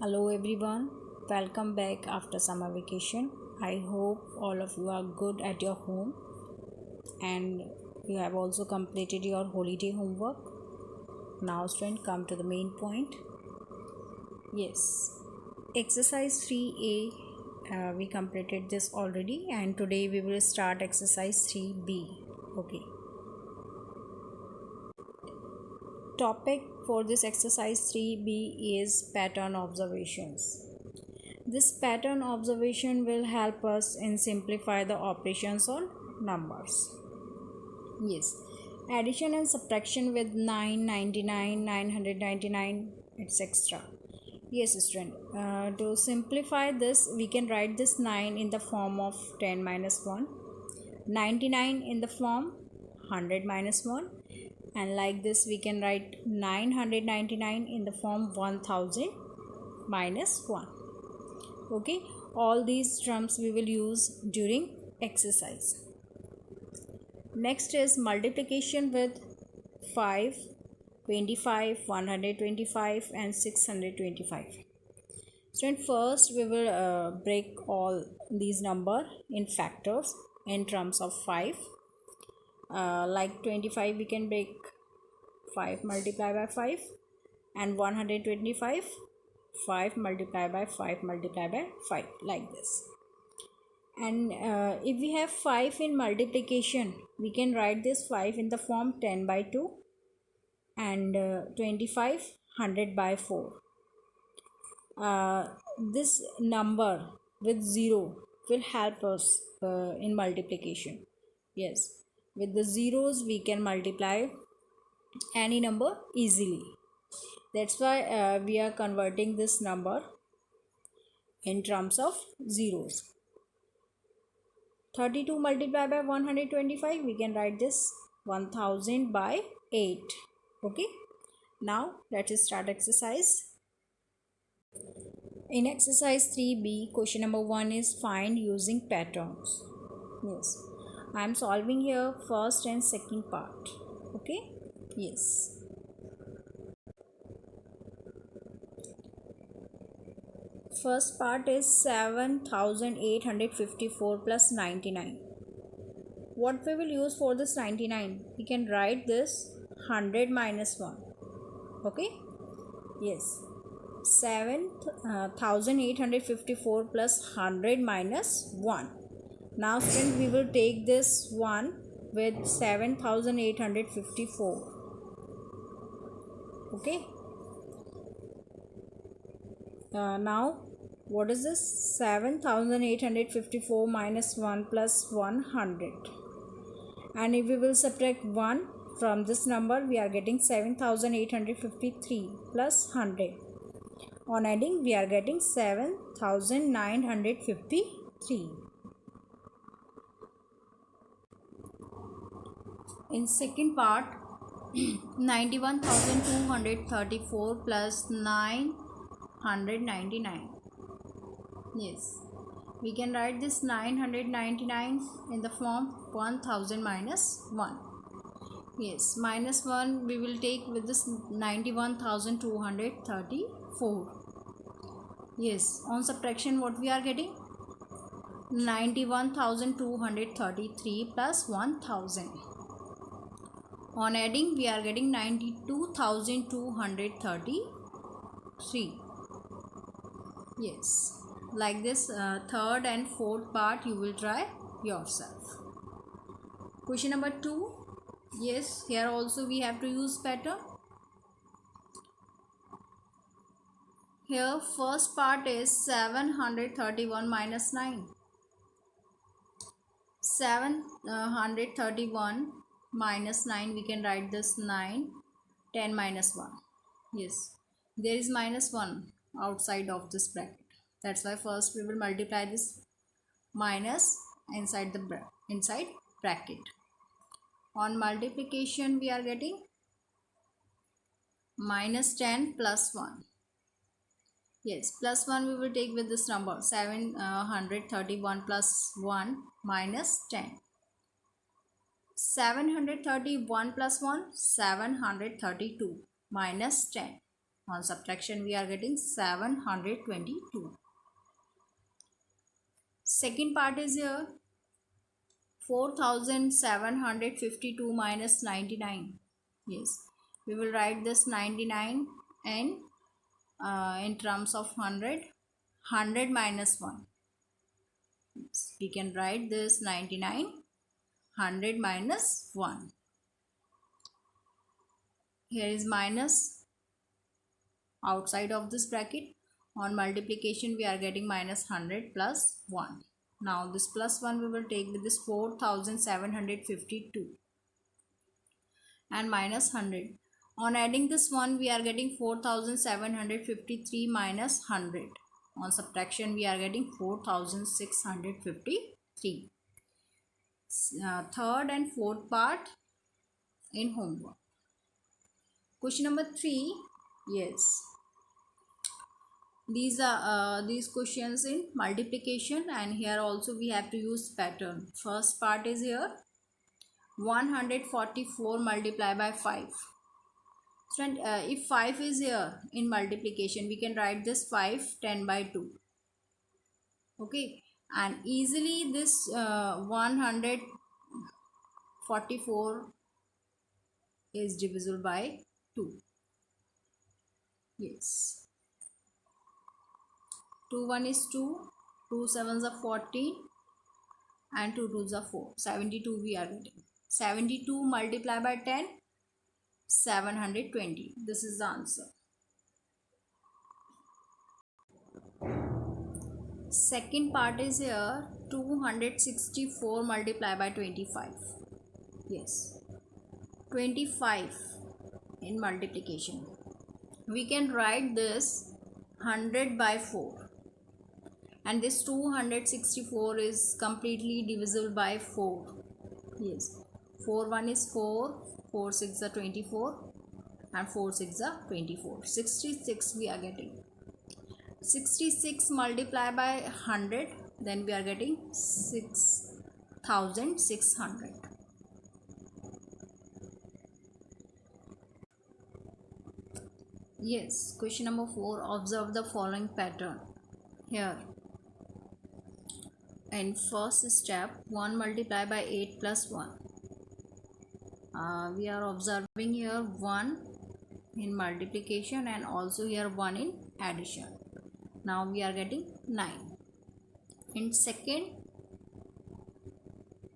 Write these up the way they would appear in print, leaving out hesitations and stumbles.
Hello everyone, welcome back after summer vacation. I hope all of you are good at your home and you have also completed your holiday homework. Now, student, come to the main point. Yes, exercise 3A, we completed this already, and today we will start exercise 3B. Okay, topic for this exercise 3B is pattern observations. This pattern observation will help us in simplify the operations on numbers. Yes, addition and subtraction with 999, 999, etc. Yes, student. To simplify this, we can write this 9 in the form of 10 minus 1, 99 in the form 100 minus 1, and like this we can write 999 in the form 1000 minus 1. Okay, all these terms we will use during exercise. Next is multiplication with 5, 25, 125 and 625. So first we will break all these number in factors in terms of 5. Like 25 we can break 5 multiplied by 5, and 125 5 multiplied by 5 multiplied by 5, like this. And if we have 5 in multiplication, we can write this 5 in the form 10 by 2 and 25 100 by 4. This number with 0 will help us in multiplication. Yes, with the zeros we can multiply any number easily. That's why we are converting this number in terms of zeros. 32 multiplied by 125, we can write this 1000 by 8. Okay, now let's start exercise. In exercise 3B, question number 1 is find using patterns. Yes, I am solving here first and second part. Okay, yes. First part is 7854 plus 99. What we will use for this 99? We can write this 100 minus 1. Okay, yes. 7854 plus 100 minus 1. Now student, we will take this 1 with 7854. Okay. Now what is this? 7854 minus 1 plus 100. And if we will subtract 1 from this number, we are getting 7853 plus 100. On adding, we are getting 7953. In second part, 91,234 plus 999. Yes, we can write this 999 in the form 1000 minus 1. Yes, minus 1 we will take with this 91,234. Yes, on subtraction what we are getting? 91,233 plus 1000. On adding, we are getting 92,233. Yes, like this third and fourth part you will try yourself. Question number 2. Yes, here also we have to use pattern. Here first part is 731 minus 9. 731 minus 9, we can write this 9, 10 minus 1. Yes, there is minus 1 outside of this bracket. That's why first we will multiply this minus inside the bracket. On multiplication we are getting minus 10 plus 1. Yes, plus 1 we will take with this number 731 plus 1 minus 10. 731 plus 1, 732 minus 10. On subtraction we are getting 722. Second part is here 4752 minus 99. Yes, we will write this 99 and in terms of 100 minus 1. Yes, we can write this 99 100 minus 1. Here is minus outside of this bracket. On multiplication we are getting minus 100 plus 1. Now this plus 1 we will take with this 4752 and minus 100. On adding this 1 we are getting 4753 minus 100. On subtraction we are getting 4653. Third and fourth part in homework. Question number 3. Yes, these are these questions in multiplication, and here also we have to use pattern. First part is here 144 multiplied by 5. Friend, if 5 is here in multiplication, we can write this 5 10 by 2. Okay, and easily this 144 is divisible by 2. Yes, 2 1 is 2, 2 7s are 14 and 2 2s are 4. 72 we are getting. 72 multiplied by 10, 720. This is the answer. Second part is here 264 multiplied by 25. Yes, 25 in multiplication. We can write this 100 by 4. And this 264 is completely divisible by 4. Yes, 4 1 is 4, 4 6 are 24 and 4 6 are 24. 66 we are getting. 66 multiplied by 100, then we are getting 6600. Yes, question number 4. Observe the following pattern. Here in first step 1 multiplied by 8 plus 1. We are observing here 1 in multiplication and also here 1 in addition. Now we are getting 9. In second,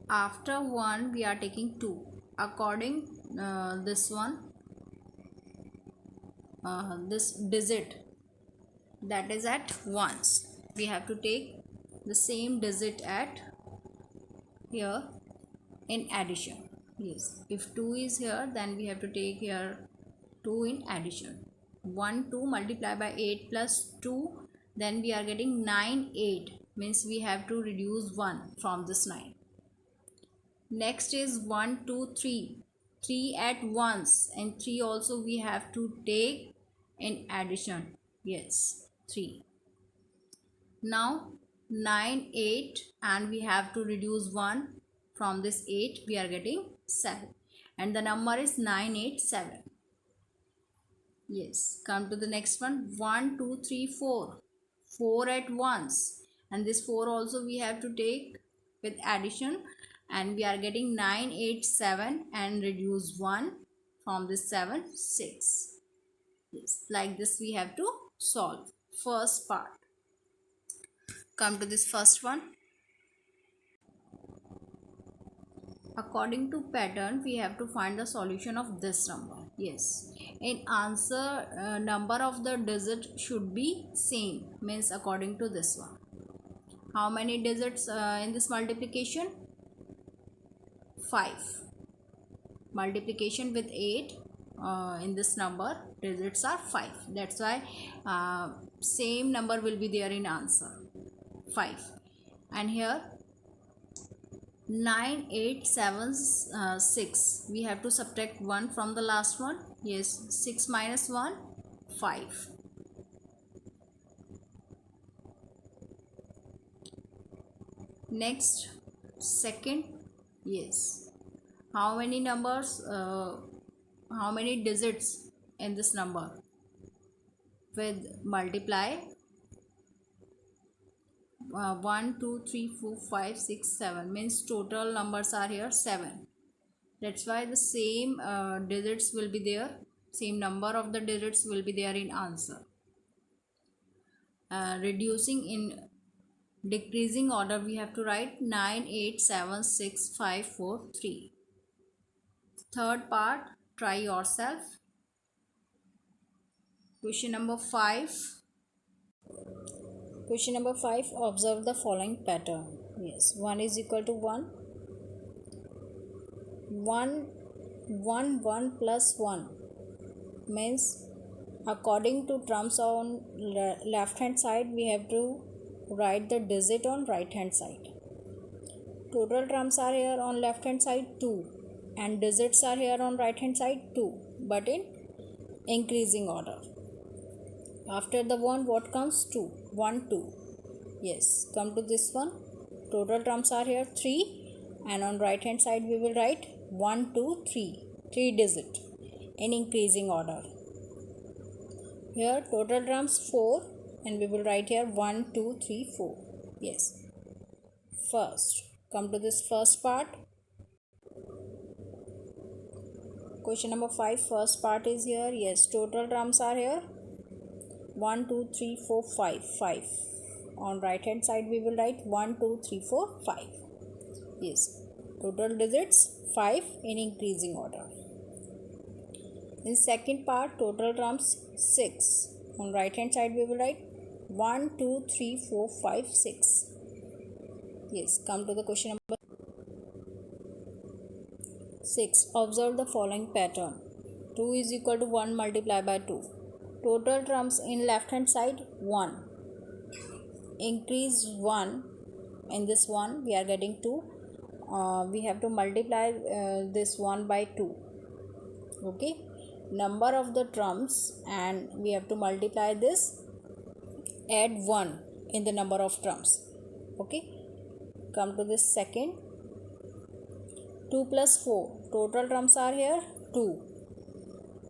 after 1 we are taking 2. According this one, this digit that is at ones, we have to take the same digit at here in addition. Yes, if 2 is here, then we have to take here 2 in addition. 1 2 multiplied by 8 plus 2, then we are getting 9 8, means we have to reduce 1 from this 9. Next is 1 2 3, 3 at once, and 3 also we have to take in addition. Yes, 3. Now 9 8, and we have to reduce 1 from this 8, we are getting 7, and the number is 987. Yes, come to the next one. 1 2 3 4, 4 at once, and this 4 also we have to take with addition, and we are getting 987 and reduce 1 from this 7 6. Yes, like this we have to solve first part. Come to this first one. According to pattern, we have to find the solution of this number. Yes, in answer number of the digit should be same, means according to this one. How many digits in this multiplication? 5. Multiplication with 8 in this number, digits are 5. That's why same number will be there in answer, 5. And here 9 8 7 6, we have to subtract 1 from the last one. Yes, 6 minus 1 5. Next, second. Yes, how many numbers how many digits in this number? with multiply 1 2 3 4 5 6 7 means total numbers are here 7. That's why the same digits will be there, same number of the digits will be there in answer. Reducing in decreasing order, we have to write 9 8 7 6 5 4 3. Third part, try yourself. Question number 5. Question number 5, observe the following pattern. Yes, 1 is equal to 1. 1 plus 1 means according to terms on left hand side, we have to write the digit on right hand side. Total terms are here on left hand side 2 and digits are here on right hand side 2, but in increasing order. After the 1, what comes? 2. 1 2. Yes, come to this one. Total terms are here 3 and on right hand side we will write 1 2 3, 3 digit in increasing order. Here total terms 4 and we will write here 1 2 3 4. Yes. First, come to this first part. Question number 5, first part is here. Yes, total terms are here 1 2 3 4 5. 5. On right hand side we will write 1 2 3 4 5. Yes, total digits 5 in increasing order. In second part, total terms 6. On right hand side we will write 1 2 3 4 5 6. Yes, come to the question number 6. Observe the following pattern. 2 is equal to 1 multiplied by 2. Total terms in left hand side 1. Increase 1. In this 1 we are getting 2. We have to multiply this 1 by 2. Okay. Number of the terms and we have to multiply this. Add 1 in the number of terms. Okay. Come to this second. 2 plus 4. Total terms are here 2.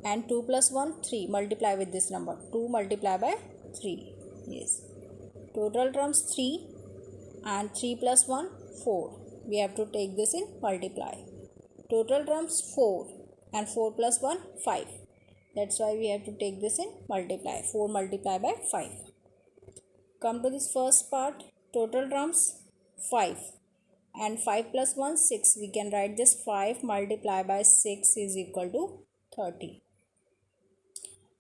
And 2 plus 1 3. Multiply with this number. 2 multiply by 3. Yes. Total terms 3 and 3 plus 1 4. We have to take this in multiply. Total terms 4 and 4 plus 1 5. That's why we have to take this in multiply. 4 multiply by 5. Come to this first part. Total terms 5 and 5 plus 1 6. We can write this 5 multiply by 6 is equal to 30.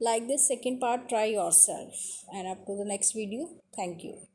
Like this second part, try yourself, and up to the next video. Thank you.